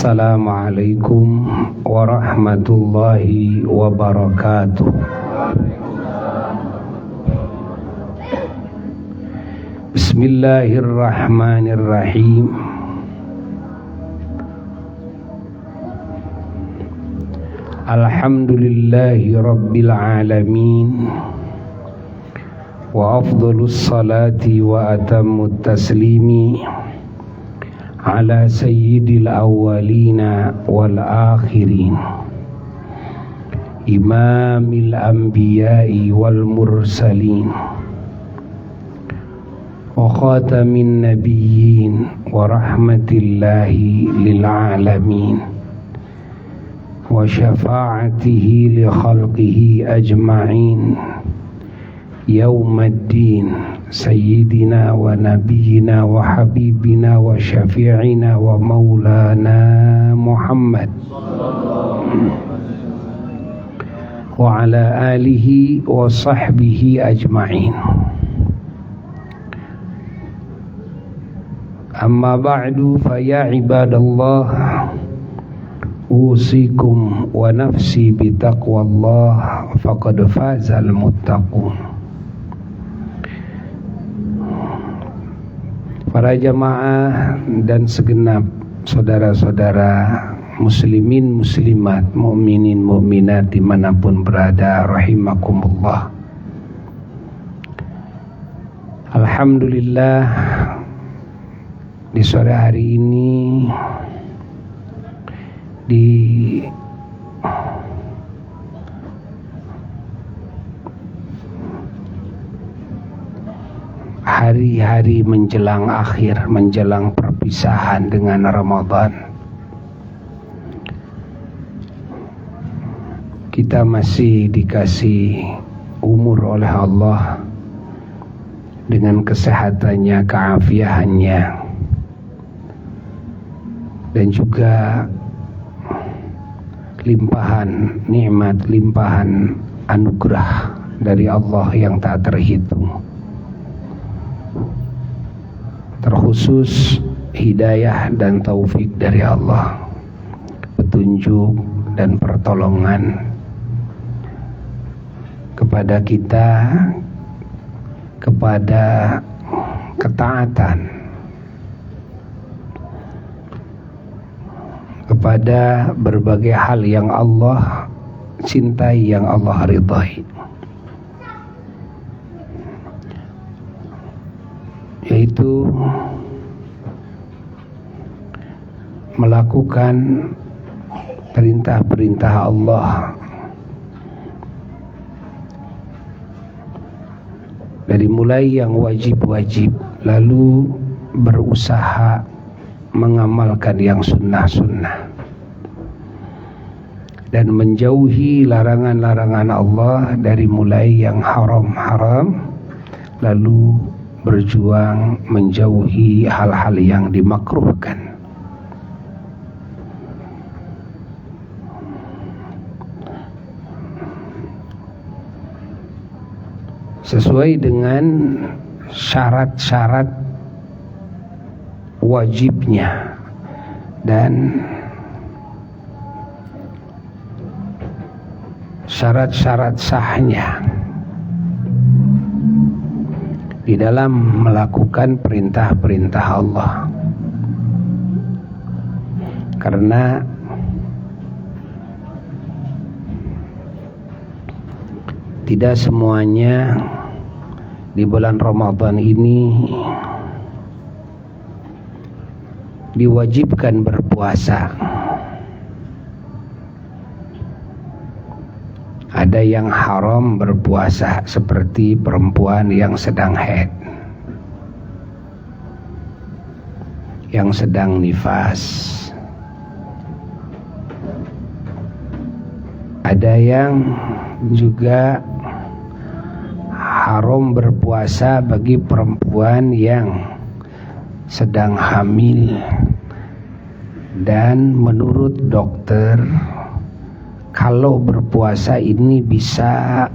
Assalamualaikum warahmatullahi wabarakatuh. Bismillahirrahmanirrahim. Alhamdulillahi rabbil alamin. Wa afdhalus salati wa atammut taslimi ala sayyidil awwalina wal akhirin, imamil anbiya'i wal mursalin, wa khatamin nabiyyin wa rahmatillahi lil alamin, wa syafa'atihi li khalqihi ajma'in yaumaddin, sayyidina wa nabiyina wa habibina wa syafi'ina wa maulana Muhammad wa ala alihi wa sahbihi ajma'in. Amma ba'du, fa ya ibadallah, usikum wa nafsi bitaqwallah, faqad fazal muttaqun. Para jamaah dan segenap saudara-saudara muslimin muslimat, mukminin mukminat dimanapun berada, rahimakumullah. Alhamdulillah, di sore hari ini di hari-hari menjelang akhir, menjelang perpisahan dengan Ramadan, kita masih dikasih umur oleh Allah dengan kesehatannya, keafiahannya, dan juga limpahan nikmat, limpahan anugerah dari Allah yang tak terhitung. Terkhusus hidayah dan taufik dari Allah, petunjuk dan pertolongan kepada kita, kepada ketaatan, kepada berbagai hal yang Allah cintai, yang Allah ridhai, yaitu melakukan perintah-perintah Allah, dari mulai yang wajib-wajib, lalu berusaha mengamalkan yang sunnah-sunnah, dan menjauhi larangan-larangan Allah dari mulai yang haram-haram, lalu berjuang menjauhi hal-hal yang dimakruhkan. Sesuai dengan syarat-syarat wajibnya dan syarat-syarat sahnya di dalam melakukan perintah-perintah Allah. Karena tidak semuanya di bulan Ramadan ini diwajibkan berpuasa. Ada yang haram berpuasa, seperti perempuan yang sedang haid, yang sedang nifas. Ada yang juga haram berpuasa bagi perempuan yang sedang hamil, dan menurut dokter kalau berpuasa ini bisa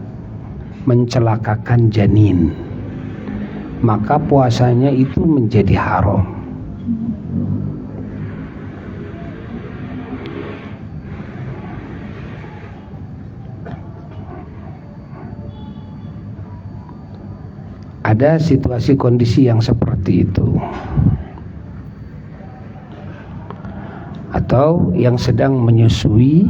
mencelakakan janin, maka puasanya itu menjadi haram. Ada situasi kondisi yang seperti itu, atau yang sedang menyusui,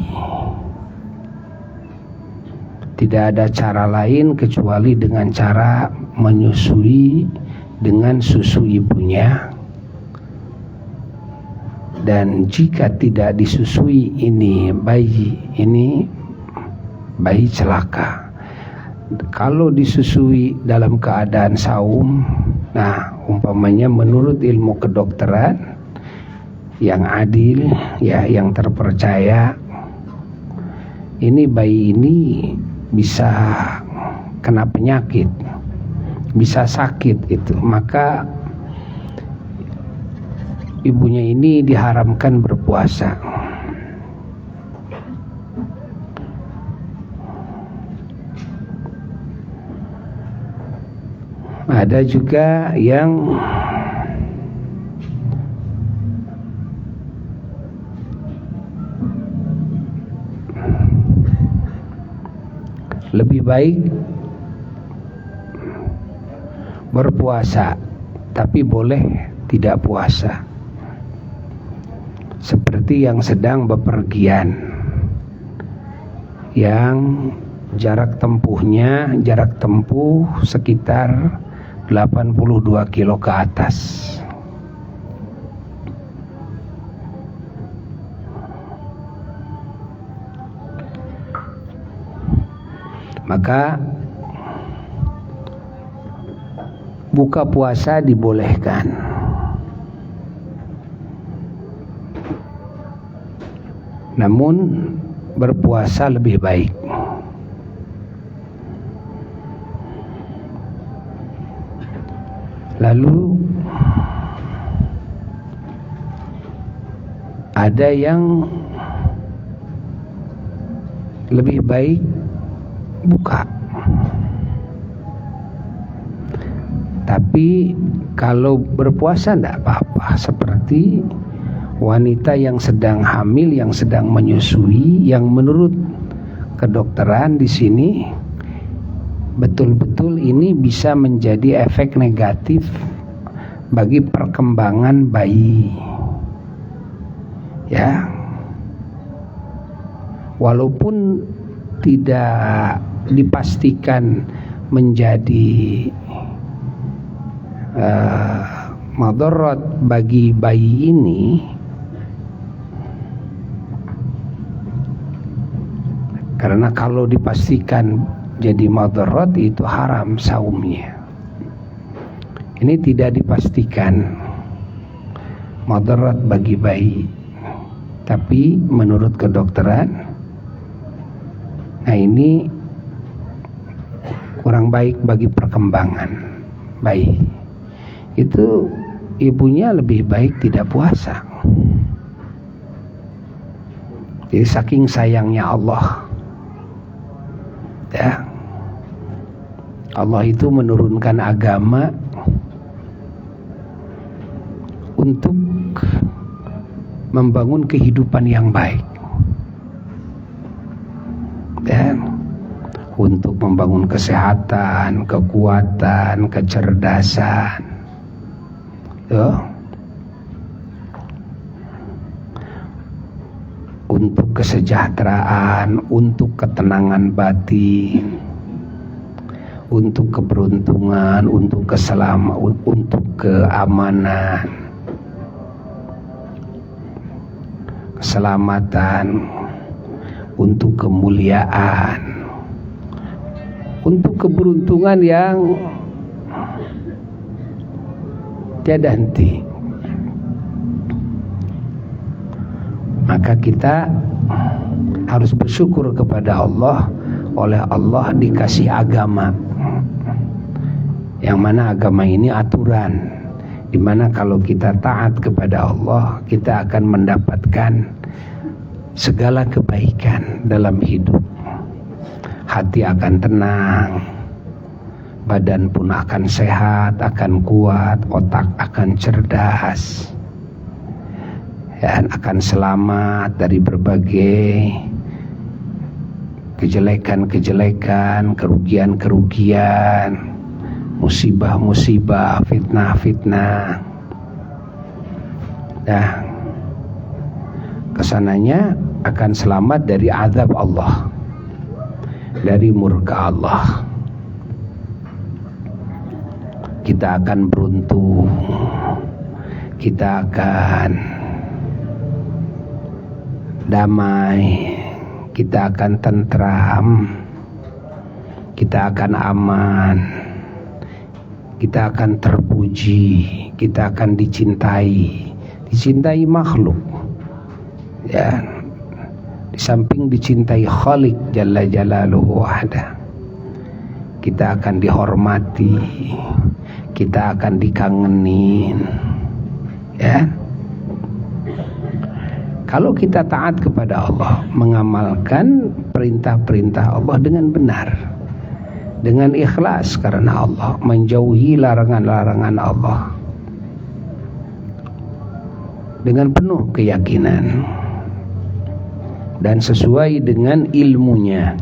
tidak ada cara lain kecuali dengan cara menyusui dengan susu ibunya, dan jika tidak disusui ini bayi celaka. Kalau disusui dalam keadaan saum, nah umpamanya menurut ilmu kedokteran yang adil, ya, yang terpercaya, ini bayi ini bisa kena penyakit, bisa sakit itu, maka ibunya ini diharamkan berpuasa. Ada juga yang lebih baik berpuasa tapi boleh tidak puasa, seperti yang sedang bepergian, yang jarak tempuh sekitar 82 kilo ke atas. Maka buka puasa dibolehkan, namun berpuasa lebih baik. Lalu ada yang lebih baik buka, tapi kalau berpuasa tidak apa-apa, seperti wanita yang sedang hamil, yang sedang menyusui, yang menurut kedokteran di sini betul-betul ini bisa menjadi efek negatif bagi perkembangan bayi, ya, walaupun tidak dipastikan menjadi madarat bagi bayi ini, karena kalau dipastikan jadi madarat itu haram saumnya. Ini tidak dipastikan madarat bagi bayi, tapi menurut kedokteran, nah ini kurang baik bagi perkembangan bayi. Itu ibunya lebih baik tidak puasa. Jadi saking sayangnya Allah, ya, Allah itu menurunkan agama untuk membangun kehidupan yang baik, dan untuk membangun kesehatan, kekuatan, kecerdasan, ya, untuk kesejahteraan, untuk ketenangan batin, untuk keberuntungan, untuk keselamatan, untuk keamanan, keselamatan, untuk kemuliaan, untuk keberuntungan yang tiada henti. Maka kita harus bersyukur kepada Allah, oleh Allah dikasih agama. Yang mana agama ini aturan, dimana kalau kita taat kepada Allah, kita akan mendapatkan segala kebaikan dalam hidup. Hati akan tenang, badan pun akan sehat, akan kuat, otak akan cerdas, dan akan selamat dari berbagai kejelekan-kejelekan, kerugian-kerugian, musibah-musibah, fitnah-fitnah. Nah, kesananya akan selamat dari azab Allah, dari murka Allah. Kita akan beruntung, kita akan damai, kita akan tentram, kita akan aman, kita akan terpuji, kita akan dicintai makhluk, ya, di samping dicintai Khalik Jalla Jalaluhu wahda, kita akan dihormati, kita akan dikangenin, ya. Kalau kita taat kepada Allah, mengamalkan perintah-perintah Allah dengan benar, dengan ikhlas karena Allah, menjauhi larangan-larangan Allah dengan penuh keyakinan dan sesuai dengan ilmunya.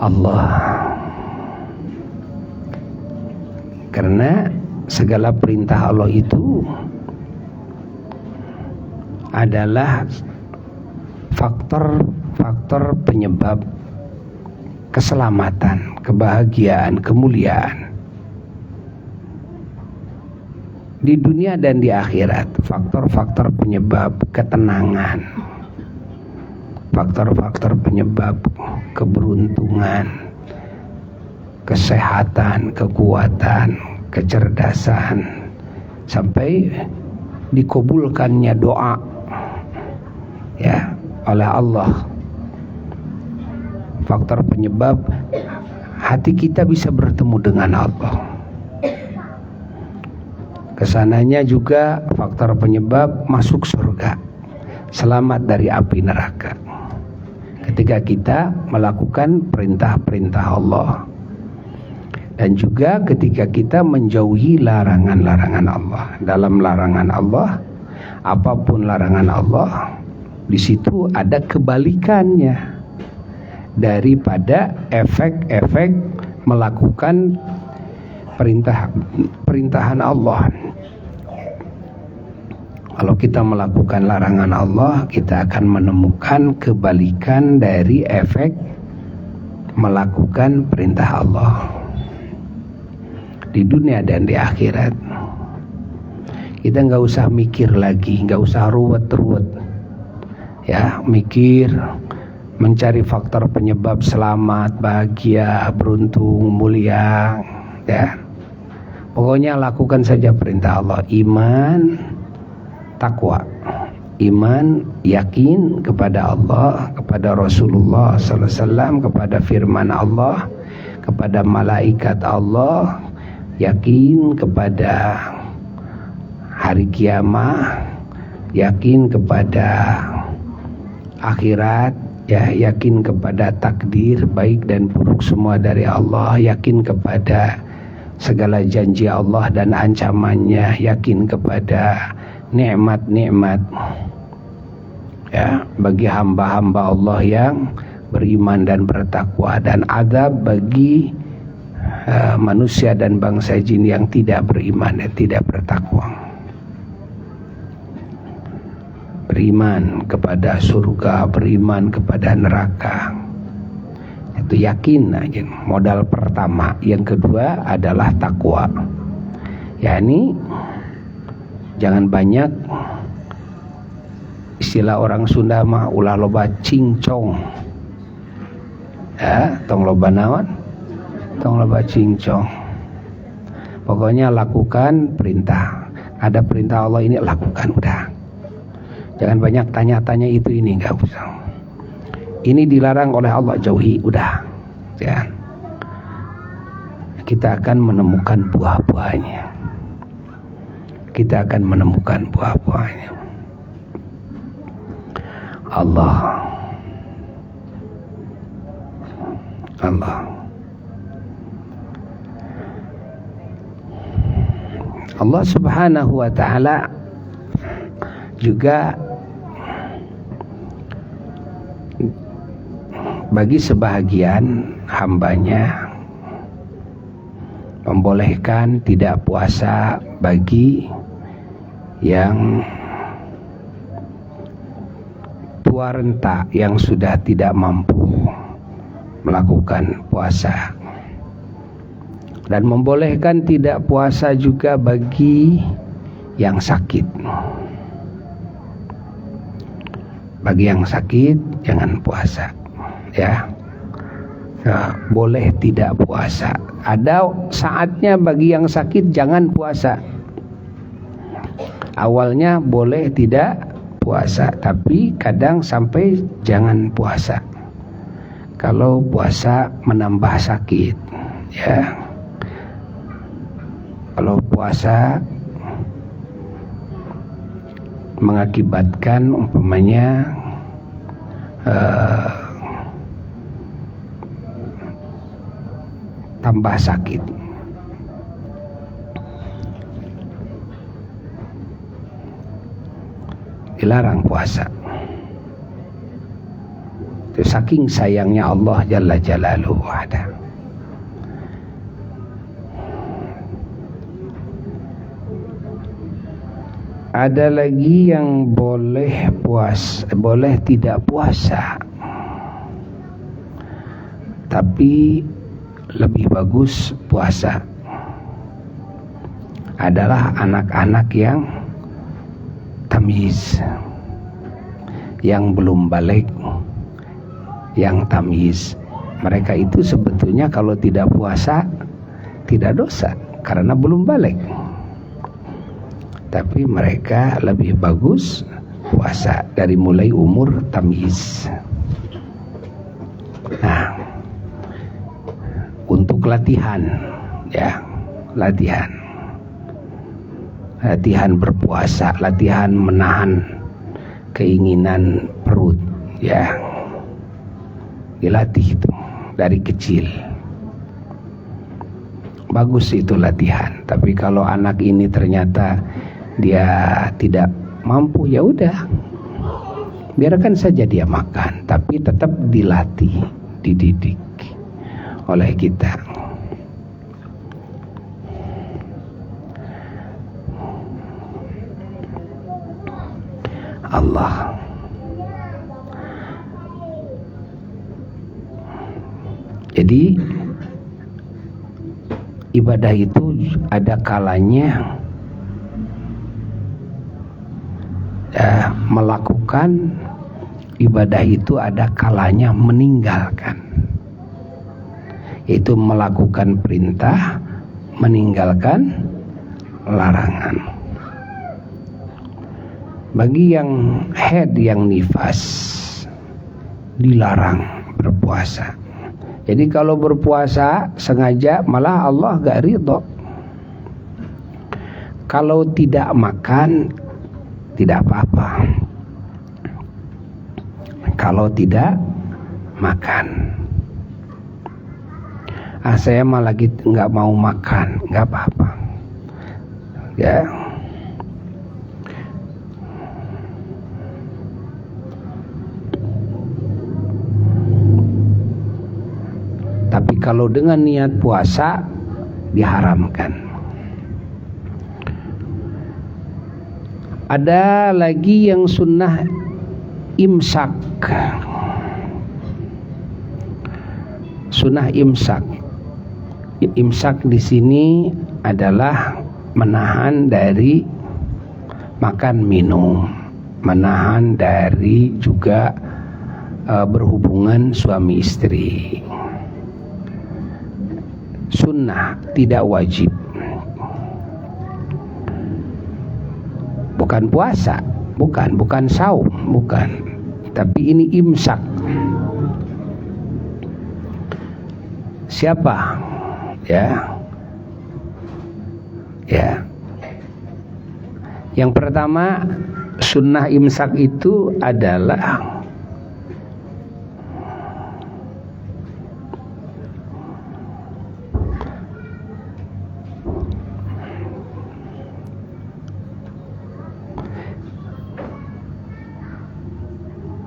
Allah, karena segala perintah Allah itu adalah faktor penyebab keselamatan, kebahagiaan, kemuliaan di dunia dan di akhirat. Faktor-faktor penyebab ketenangan, faktor-faktor penyebab keberuntungan, kesehatan, kekuatan, kecerdasan, sampai dikabulkannya doa, ya, oleh Allah. Faktor penyebab hati kita bisa bertemu dengan Allah. Kesananya juga faktor penyebab masuk surga, selamat dari api neraka. Ketika kita melakukan perintah-perintah Allah, dan juga ketika kita menjauhi larangan-larangan Allah. Dalam larangan Allah, apapun larangan Allah, di situ ada kebalikannya daripada efek-efek melakukan perintahan Allah. Kalau kita melakukan larangan Allah, kita akan menemukan kebalikan dari efek melakukan perintah Allah di dunia dan di akhirat. Kita nggak usah mikir lagi, nggak usah ruwet-ruwet, ya, mikir mencari faktor penyebab selamat, bahagia, beruntung, mulia, ya. Pokoknya lakukan saja perintah Allah. Iman, takwa, iman, yakin kepada Allah, kepada Rasulullah sallallahu alaihi wasallam, kepada firman Allah, kepada malaikat Allah, yakin kepada hari kiamat, yakin kepada akhirat, ya, yakin kepada takdir baik dan buruk semua dari Allah, yakin kepada segala janji Allah dan ancamannya, yakin kepada nikmat-nikmat, ya, bagi hamba-hamba Allah yang beriman dan bertakwa, dan azab bagi manusia dan bangsa jin yang tidak beriman dan tidak bertakwa. Beriman kepada surga, beriman kepada neraka, itu yakin aja, modal pertama. Yang kedua adalah takwa, yakni jangan banyak, istilah orang Sunda mah ulah loba cincong, ya, tong loba naon, tong loba cincong. Pokoknya lakukan perintah, ada perintah Allah ini lakukan, udah. Jangan banyak tanya-tanya itu ini, nggak usah. ini dilarang oleh Allah, jauhi, udah ya. Kita akan menemukan buah-buahnya. Kita akan menemukan buah-buahnya. Allah Subhanahu wa ta'ala juga bagi sebahagian hambanya membolehkan tidak puasa bagi yang tua renta, yang sudah tidak mampu melakukan puasa, dan membolehkan tidak puasa juga bagi yang sakit. Bagi yang sakit jangan puasa ya. Nah, boleh tidak puasa. Ada saatnya bagi yang sakit jangan puasa. Awalnya boleh tidak puasa, tapi kadang sampai jangan puasa kalau puasa menambah sakit ya. Kalau puasa mengakibatkan umpamanya tambah sakit, dilarang puasa. Itu saking sayangnya Allah Jalla Jalaluhu. Ada lagi yang boleh tidak puasa, tapi lebih bagus puasa adalah anak-anak yang tamyiz, yang belum balik, yang tamyiz. Mereka itu sebetulnya kalau tidak puasa tidak dosa karena belum balik, tapi mereka lebih bagus puasa dari mulai umur tamyiz. Nah, untuk latihan ya, latihan berpuasa, latihan menahan keinginan perut ya, dilatih itu dari kecil. Bagus itu latihan. Tapi kalau anak ini ternyata dia tidak mampu, ya udah, biarkan saja dia makan, tapi tetap dilatih, dididik oleh kita. Allah. Jadi ibadah itu ada kalanya melakukan ibadah itu, ada kalanya meninggalkan. Itu melakukan perintah, meninggalkan larangan. Bagi yang haid, yang nifas, dilarang berpuasa. Jadi kalau berpuasa sengaja malah Allah gak ridho. Kalau tidak makan tidak apa-apa. Kalau tidak makan, saya mah lagi nggak mau makan, nggak apa-apa ya. Tapi kalau dengan niat puasa diharamkan. Ada lagi yang sunnah imsak. Sunnah imsak. Imsak di sini adalah menahan dari makan minum, menahan dari juga berhubungan suami istri. Sunnah, tidak wajib. Bukan puasa, bukan saum, bukan. Tapi ini imsak. siapa? Ya. Yang pertama, sunnah imsak itu adalah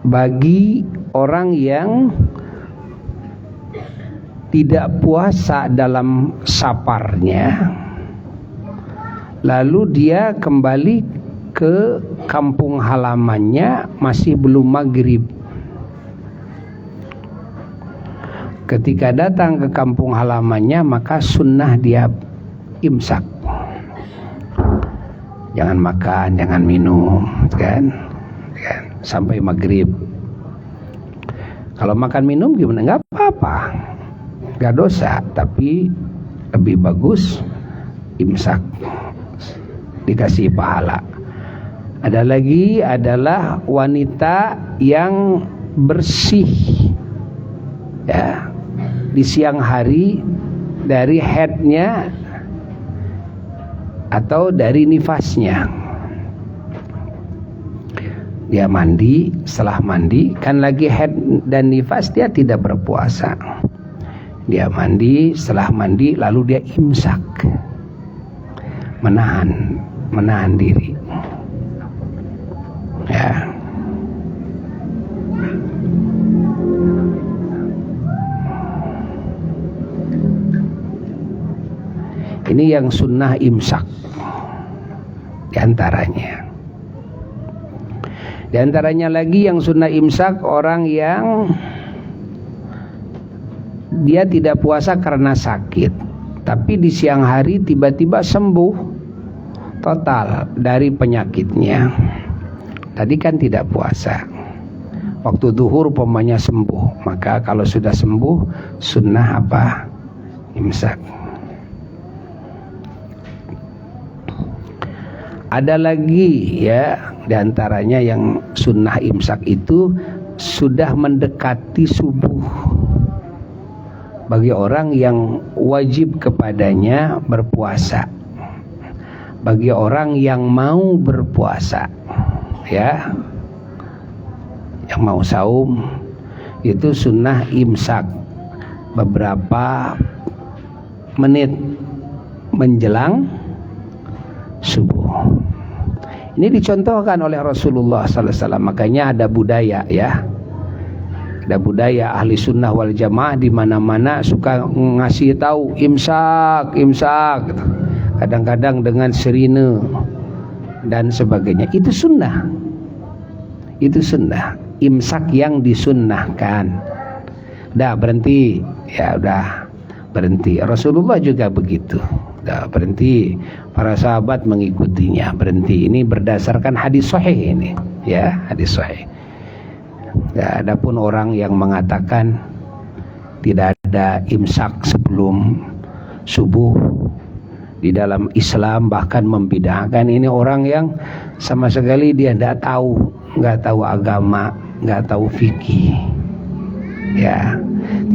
bagi orang yang tidak puasa dalam saparnya, lalu dia kembali ke kampung halamannya masih belum maghrib. Ketika datang ke kampung halamannya, maka sunnah dia imsak. Jangan makan, jangan minum, kan? Sampai maghrib. Kalau makan minum gimana? Nggak apa-apa, nggak dosa, tapi lebih bagus imsak, dikasih pahala. Ada lagi adalah wanita yang bersih, ya, di siang hari dari haidnya atau dari nifasnya. Dia mandi, setelah mandi kan lagi haid dan nifas, dia tidak berpuasa. Dia mandi, setelah mandi lalu dia imsak, menahan diri. Ya. Ini yang sunnah imsak diantaranya. Di antaranya lagi yang sunnah imsak, orang yang dia tidak puasa karena sakit, tapi di siang hari tiba-tiba sembuh total dari penyakitnya. Tadi kan tidak puasa, waktu zuhur umpamanya sembuh, maka kalau sudah sembuh sunnah apa? Imsak. Ada lagi ya, diantaranya yang sunnah imsak itu sudah mendekati subuh. Bagi orang yang wajib kepadanya berpuasa, bagi orang yang mau berpuasa, ya, yang mau saum, itu sunnah imsak beberapa menit menjelang subuh. Ini dicontohkan oleh Rasulullah SAW. Makanya ada budaya, ya, ada budaya ahli sunnah wal jamaah di mana-mana suka ngasih tahu imsak, imsak. Kadang-kadang dengan sirine dan sebagainya. Itu sunnah. Itu sunnah. Imsak yang disunnahkan. Udah berhenti, ya udah berhenti. Rasulullah juga begitu. Udah berhenti, para sahabat mengikutinya, berhenti. Ini berdasarkan hadis sahih ini, ya, hadis sahih. Ya, adapun orang yang mengatakan tidak ada imsak sebelum subuh di dalam Islam, bahkan membid'ahkan, ini orang yang sama sekali dia nggak tahu agama, nggak tahu fikih, ya,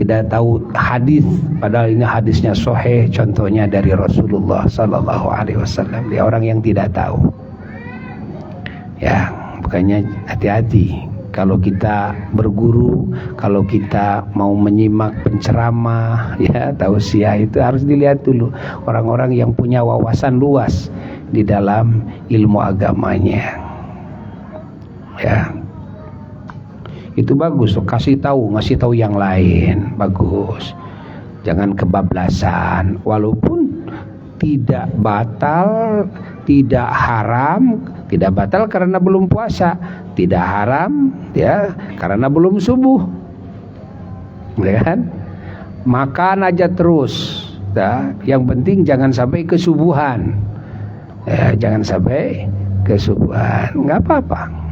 tidak tahu hadis, padahal ini hadisnya sahih, contohnya dari Rasulullah sallallahu alaihi wasallam. Dia orang yang tidak tahu. Ya, makanya hati-hati kalau kita berguru, kalau kita mau menyimak penceramah, ya, tausiah, itu harus dilihat dulu orang-orang yang punya wawasan luas di dalam ilmu agamanya. Ya. Itu bagus, ngasih tahu yang lain, bagus. Jangan kebablasan, walaupun tidak batal, tidak haram, tidak batal karena belum puasa, tidak haram, ya, karena belum subuh, ya kan? Makan aja terus, ya. Yang penting jangan sampai kesubuhan, ya, jangan sampai kesubuhan, nggak apa-apa.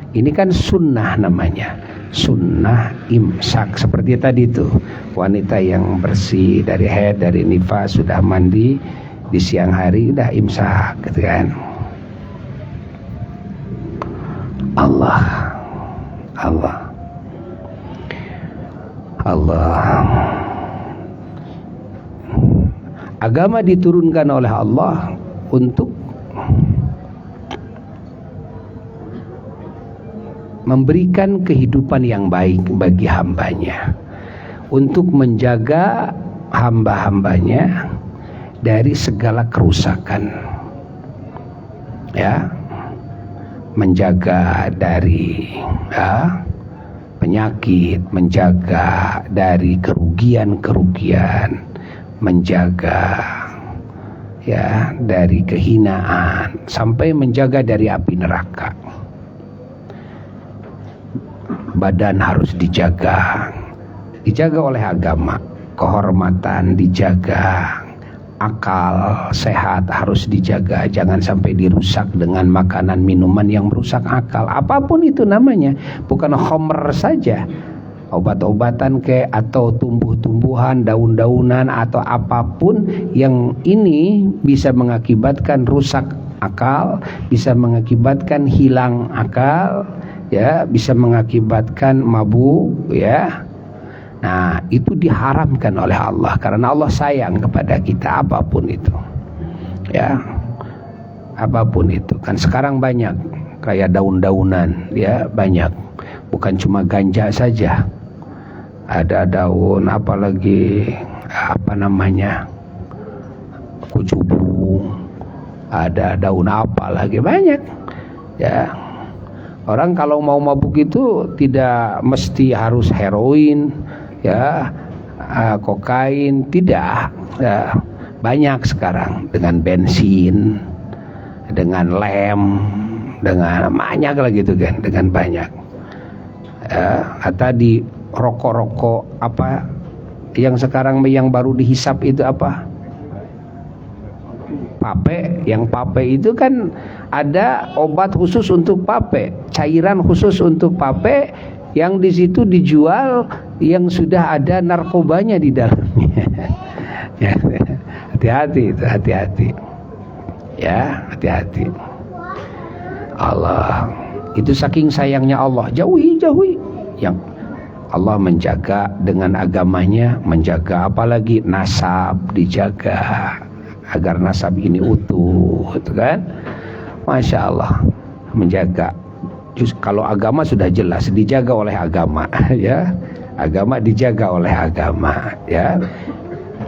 Ini kan sunnah namanya, sunnah imsak. Seperti tadi itu, wanita yang bersih dari haid, dari nifas, sudah mandi di siang hari, udah imsak, gitu kan. Allah Agama diturunkan oleh Allah untuk memberikan kehidupan yang baik bagi hambanya, untuk menjaga hamba-hambanya dari segala kerusakan, ya, menjaga dari penyakit, menjaga dari kerugian-kerugian, menjaga ya dari kehinaan, sampai menjaga dari api neraka. Badan harus dijaga oleh agama, kehormatan dijaga, akal sehat harus dijaga, jangan sampai dirusak dengan makanan minuman yang merusak akal, apapun itu namanya, bukan khamr saja, obat-obatan atau tumbuh-tumbuhan, daun-daunan atau apapun yang ini bisa mengakibatkan rusak akal, bisa mengakibatkan hilang akal, ya, bisa mengakibatkan mabuk, ya. Nah, itu diharamkan oleh Allah karena Allah sayang kepada kita, apapun itu, ya, apapun itu. Kan sekarang banyak kayak daun-daunan, ya, banyak, bukan cuma ganja saja, ada daun apalagi apa namanya, kucubu, ada daun apa lagi, banyak, ya. Orang kalau mau mabuk itu tidak mesti harus heroin, ya, kokain, tidak, ya. Banyak sekarang dengan bensin, dengan lem, dengan banyak lah gitu kan, dengan banyak. Atau di rokok-rokok apa yang sekarang yang baru dihisap itu apa? Pape. Yang pape itu kan ada obat khusus untuk pape, cairan khusus untuk pape, yang di situ dijual yang sudah ada narkobanya di dalamnya. Ya, hati-hati itu, hati-hati. Ya, hati-hati. Allah itu saking sayangnya Allah, jauhi. Yang Allah menjaga dengan agamanya, menjaga apalagi nasab dijaga agar nasab ini utuh, itu kan, masya Allah, menjaga. Kalau agama sudah jelas dijaga oleh agama, ya, agama dijaga oleh agama, ya.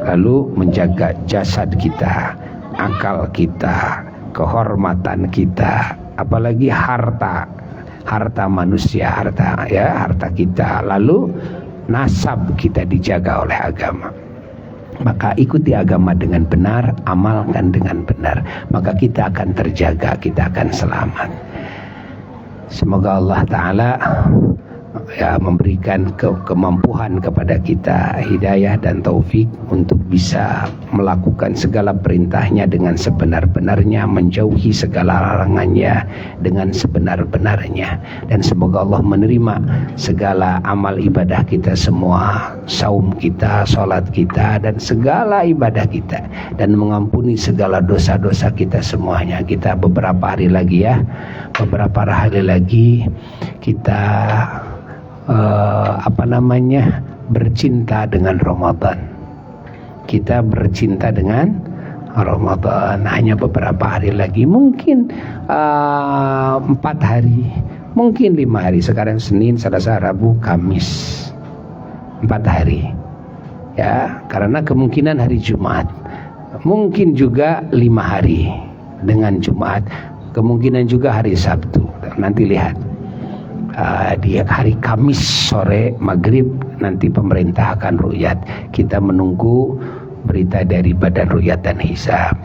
Lalu menjaga jasad kita, akal kita, kehormatan kita, apalagi harta manusia, harta kita, lalu nasab kita dijaga oleh agama. Maka ikuti agama dengan benar, amalkan dengan benar, maka kita akan terjaga, kita akan selamat. Semoga Allah Ta'ala ya memberikan kemampuan kepada kita, hidayah dan taufik untuk bisa melakukan segala perintahnya dengan sebenar-benarnya, menjauhi segala larangannya dengan sebenar-benarnya. Dan semoga Allah menerima segala amal ibadah kita semua, saum kita, salat kita, dan segala ibadah kita, dan mengampuni segala dosa-dosa kita semuanya. Kita beberapa hari lagi, ya, beberapa hari lagi kita bercinta dengan Ramadan. Kita bercinta dengan Ramadan. Hanya beberapa hari lagi, mungkin 4 hari, mungkin 5 hari. Sekarang Senin, Selasa, Rabu, Kamis, 4 hari, ya, karena kemungkinan hari Jumat, mungkin juga 5 hari dengan Jumat, kemungkinan juga hari Sabtu. Nanti lihat. Di hari Kamis sore maghrib nanti pemerintah akan ru'yat. Kita menunggu berita dari Badan Ru'yat dan Hisab.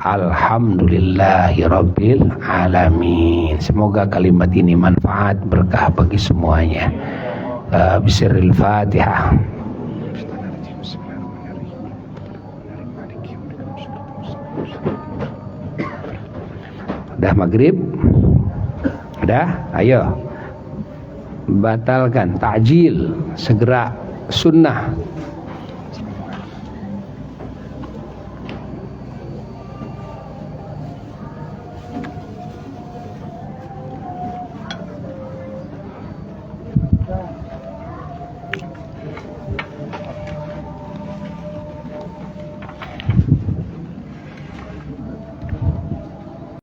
Alhamdulillahirabbil alamin. Semoga kalimat ini manfaat, berkah bagi semuanya. Bismillahil Fatihah. Udah maghrib? Udah? Ayo batalkan, takjil, segera sunnah